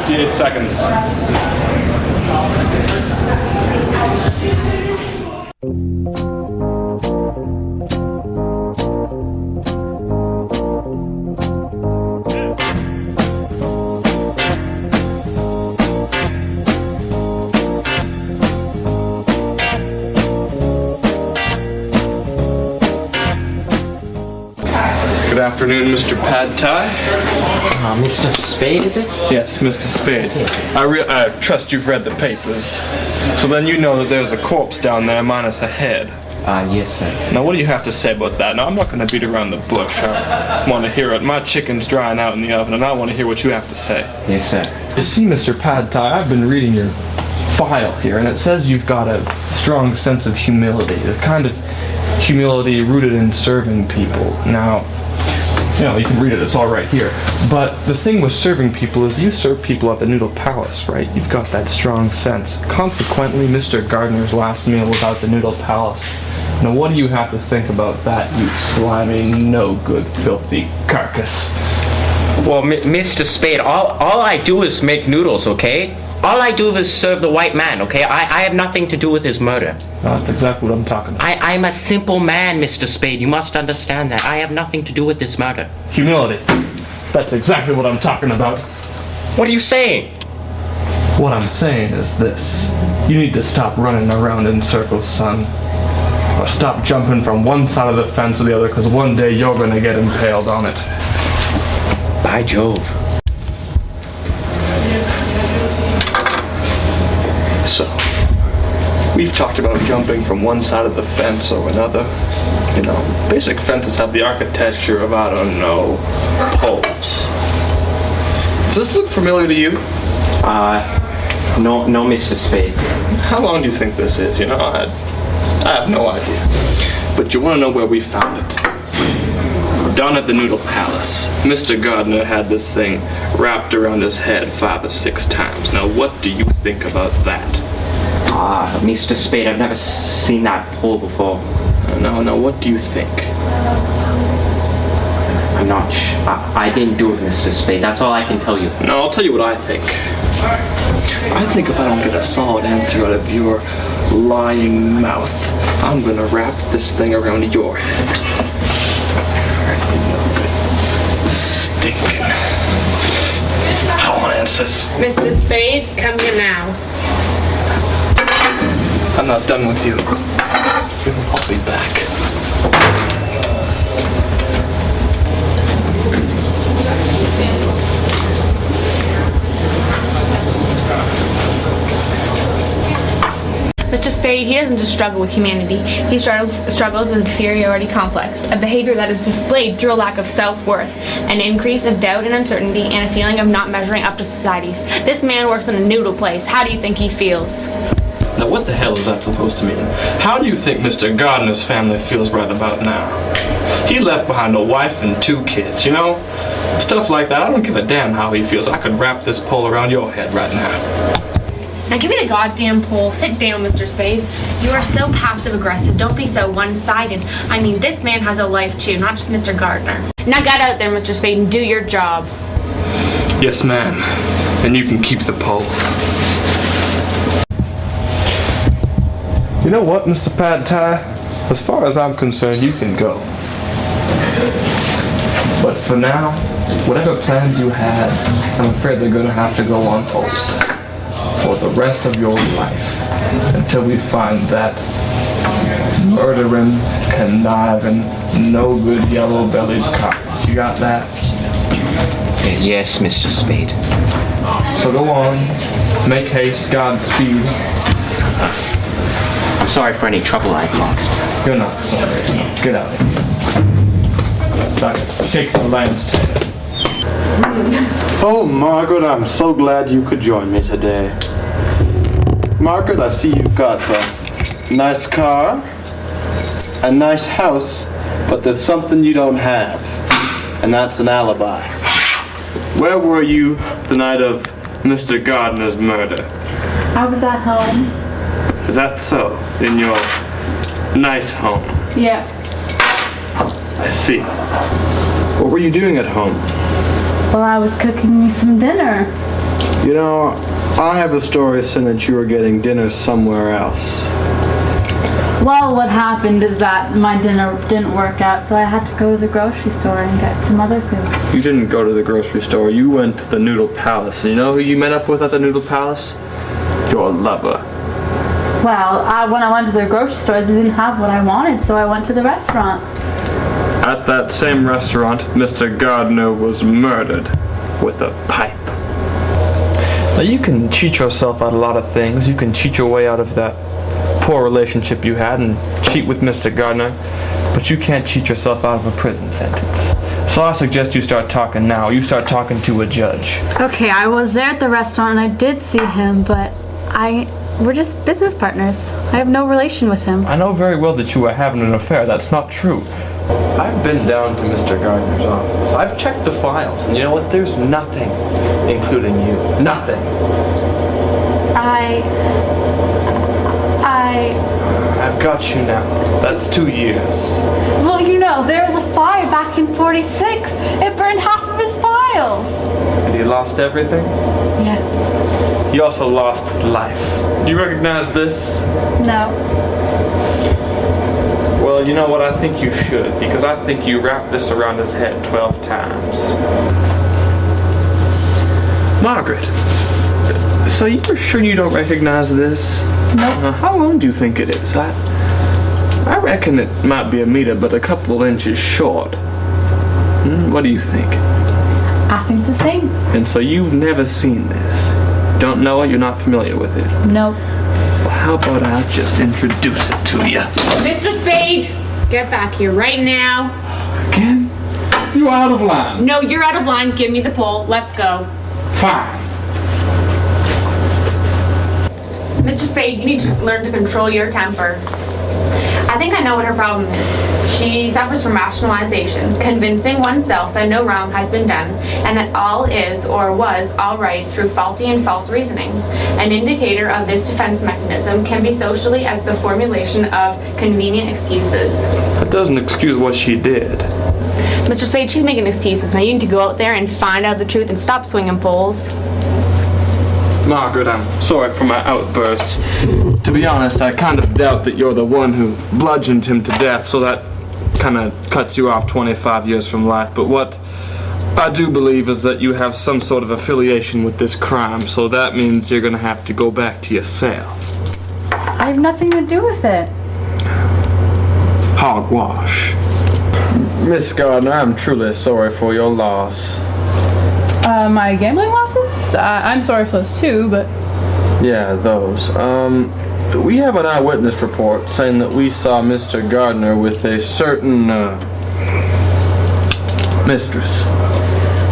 58 seconds. Good afternoon, Mr. Pad Thai. Mr. Spade, is it? Yes, Mr. Spade. I trust you've read the papers. So then you know that there's a corpse down there minus a head. Yes, sir. Now what do you have to say about that? Now I'm not going to beat around the bush. I want to hear it. My chicken's drying out in the oven and I want to hear what you have to say. Yes, sir. You see, Mr. Pad Thai, I've been reading your file here and it says you've got a strong sense of humility. The kind of humility rooted in serving people. Now, you know, you can read it, it's all right here. But the thing with serving people is you serve people at the Noodle Palace, right? You've got that strong sense. Consequently, Mr. Gardner's last meal was at the Noodle Palace. Now what do you have to think about that, you slimy, no good, filthy carcass? Well, Mr. Spade, all I do is make noodles, okay? All I do is serve the white man, okay? I have nothing to do with his murder. No, that's exactly what I'm talking about. I'm a simple man, Mr. Spade. You must understand that. I have nothing to do with this murder. Humility. That's exactly what I'm talking about. What are you saying? What I'm saying is this. You need to stop running around in circles, son. Or stop jumping from one side of the fence to the other, because one day you're gonna get impaled on it. By Jove. So, we've talked about jumping from one side of the fence or another. You know, basic fences have the architecture of, I don't know, poles. Does this look familiar to you? No, Mr. Spade. How long do you think this is? You know, I have no idea. But you want to know where we found it? Down at the Noodle Palace. Mr. Gardner had this thing wrapped around his head 5 or 6 times. Now, what do you think about that? Mr. Spade, I've never seen that pole before. Now, what do you think? I'm not sure. I didn't do it, Mr. Spade. That's all I can tell you. No, I'll tell you what I think. I think if I don't get a solid answer out of your lying mouth, I'm gonna wrap this thing around your head. Stinking. I don't want answers. Mr. Spade, come here now. I'm not done with you. I'll be back. Mr. Spade, he doesn't just struggle with humanity. He struggles with inferiority complex, a behavior that is displayed through a lack of self-worth, an increase of doubt and uncertainty, and a feeling of not measuring up to societies. This man works in a noodle place. How do you think he feels? Now what the hell is that supposed to mean? How do you think Mr. Gardner's family feels right about now? He left behind a wife and 2 kids, you know? Stuff like that, I don't give a damn how he feels. I could wrap this pole around your head right now. Now give me the goddamn pole. Sit down, Mr. Spade. You are so passive-aggressive. Don't be so one-sided. I mean, this man has a life too, not just Mr. Gardner. Now get out there, Mr. Spade, and do your job. Yes, ma'am. And you can keep the pole. You know what, Mr. Pad Thai? As far as I'm concerned, you can go. But for now, whatever plans you had, I'm afraid they're gonna have to go on hold. For the rest of your life, until we find that murdering, conniving, no good yellow-bellied carcass. You got that? Yes, Mr. Spade. So go on, make haste, Godspeed. I'm sorry for any trouble I caused. You're not sorry. Get out of here. Doctor, shake the lamb's tail. Oh, Margaret, I'm so glad you could join me today. Margaret, I see you've got a nice car, a nice house, but there's something you don't have, and that's an alibi. Where were you the night of Mr. Gardner's murder? I was at home. Is that so? In your nice home? Yeah. I see. What were you doing at home? Well, I was cooking me some dinner. You know, I have a story saying that you were getting dinner somewhere else. Well, what happened is that my dinner didn't work out, so I had to go to the grocery store and get some other food. You didn't go to the grocery store. You went to the Noodle Palace. And you know who you met up with at the Noodle Palace? Your lover. Well, when I went to the grocery store, they didn't have what I wanted, so I went to the restaurant. At that same restaurant, Mr. Gardner was murdered with a pipe. Now you can cheat yourself out of a lot of things. You can cheat your way out of that poor relationship you had and cheat with Mr. Gardner, but you can't cheat yourself out of a prison sentence. So I suggest you start talking now. You start talking to a judge. Okay, I was there at the restaurant and I did see him, but we're just business partners. I have no relation with him. I know very well that you are having an affair. That's not true. I've been down to Mr. Gardner's office. I've checked the files, and you know what? There's nothing, including you. Nothing. I've got you now. That's 2 years. Well, you know, there was a fire back in 46. It burned half of his files. And he lost everything? Yeah. He also lost his life. Do you recognize this? No. Well, you know what? I think you should, because I think you wrapped this around his head 12 times. Margaret, so you're sure you don't recognize this? Nope. How long do you think it is? I reckon it might be a meter, but a couple of inches short. What do you think? I think the same. And so you've never seen this? Don't know it? You're not familiar with it? Nope. Well, how about I just introduce it to you? Mr. Spade, get back here right now. Again? You're out of line. No, you're out of line. Give me the pole. Let's go. Fine. Mr. Spade, you need to learn to control your temper. I think I know what her problem is. She suffers from rationalization, convincing oneself that no wrong has been done, and that all is or was all right through faulty and false reasoning. An indicator of this defense mechanism can be socially as the formulation of convenient excuses. That doesn't excuse what she did. Mr. Spade, she's making excuses. Now you need to go out there and find out the truth and stop swinging poles. Margaret, I'm sorry for my outburst. To be honest, I kind of doubt that you're the one who bludgeoned him to death, so that kind of cuts you off 25 years from life. But what I do believe is that you have some sort of affiliation with this crime, so that means you're going to have to go back to your cell. I have nothing to do with it. Hogwash. Miss Gardner, I'm truly sorry for your loss. My gambling losses? I'm sorry for those too, but... Yeah, those. We have an eyewitness report saying that we saw Mr. Gardner with a certain, mistress.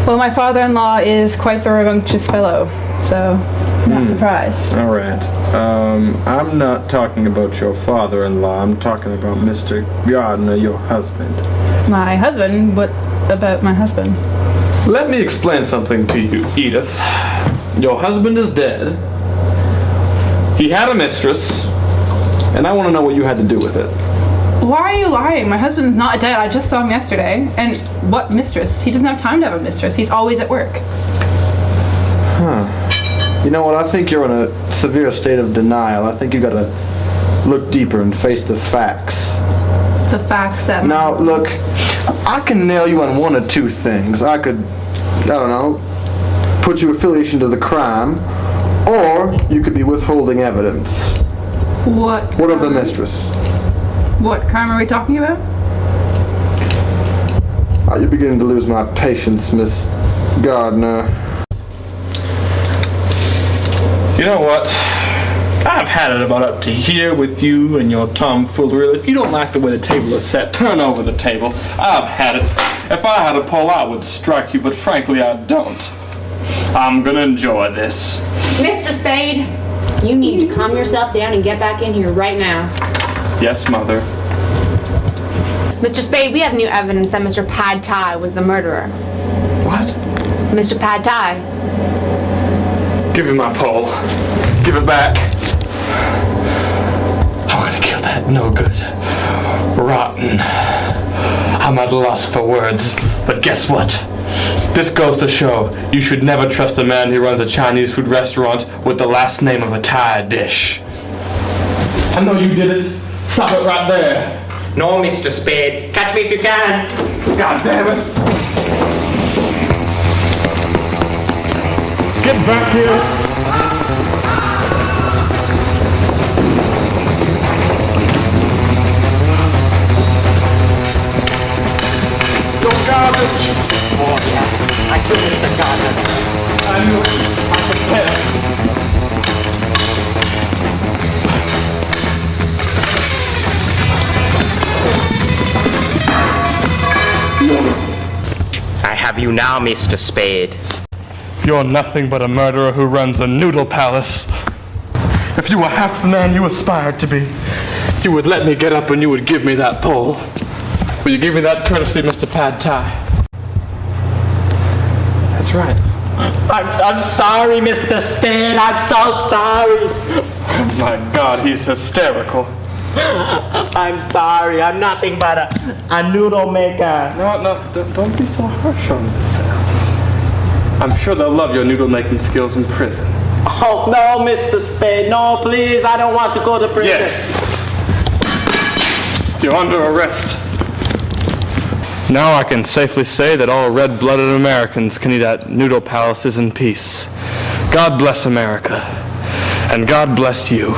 Well, my father-in-law is quite the rambunctious fellow, so not surprised. All right. I'm not talking about your father-in-law. I'm talking about Mr. Gardner, your husband. My husband? What about my husband? Let me explain something to you, Edith. Your husband is dead. He had a mistress, and I want to know what you had to do with it. Why are you lying? My husband's not dead. I just saw him yesterday. And what mistress? He doesn't have time to have a mistress. He's always at work. Huh. You know what? I think you're in a severe state of denial. I think you gotta look deeper and face the facts. The facts that... Now, look, I can nail you on one of two things. I could, I don't know, put you affiliation to the crime, or you could be withholding evidence. What of the mistress? What crime are we talking about? You're beginning to lose my patience, Miss Gardner. You know what? I've had it about up to here with you and your tomfoolery. If you don't like the way the table is set, turn over the table. I've had it. If I had a pole, I would strike you, but frankly, I don't. I'm gonna enjoy this. Mr. Spade, you need to calm yourself down and get back in here right now. Yes, Mother. Mr. Spade, we have new evidence that Mr. Pad Thai was the murderer. What? Mr. Pad Thai. Give me my pole. Give it back. I'm gonna kill that no good, rotten. I'm at a loss for words, but guess what? This goes to show you should never trust a man who runs a Chinese food restaurant with the last name of a Thai dish. I know you did it. Stop it right there. No, Mr. Spade. Catch me if you can. God damn it. Get back here. Garbage! Oh, yeah. I killed Mr. Gardner. I knew it. I'm prepared. I have you now, Mr. Spade. You're nothing but a murderer who runs a noodle palace. If you were half the man you aspired to be, you would let me get up and you would give me that pole. Will you give me that courtesy, Mr. Pad Thai? That's right. I'm sorry, Mr. Spade. I'm so sorry. Oh my God, he's hysterical. I'm sorry. I'm nothing but a noodle maker. No, don't be so harsh on yourself. I'm sure they'll love your noodle making skills in prison. Oh, no, Mr. Spade. No, please. I don't want to go to prison. Yes. You're under arrest. Now I can safely say that all red-blooded Americans can eat at noodle palaces in peace. God bless America. And God bless you.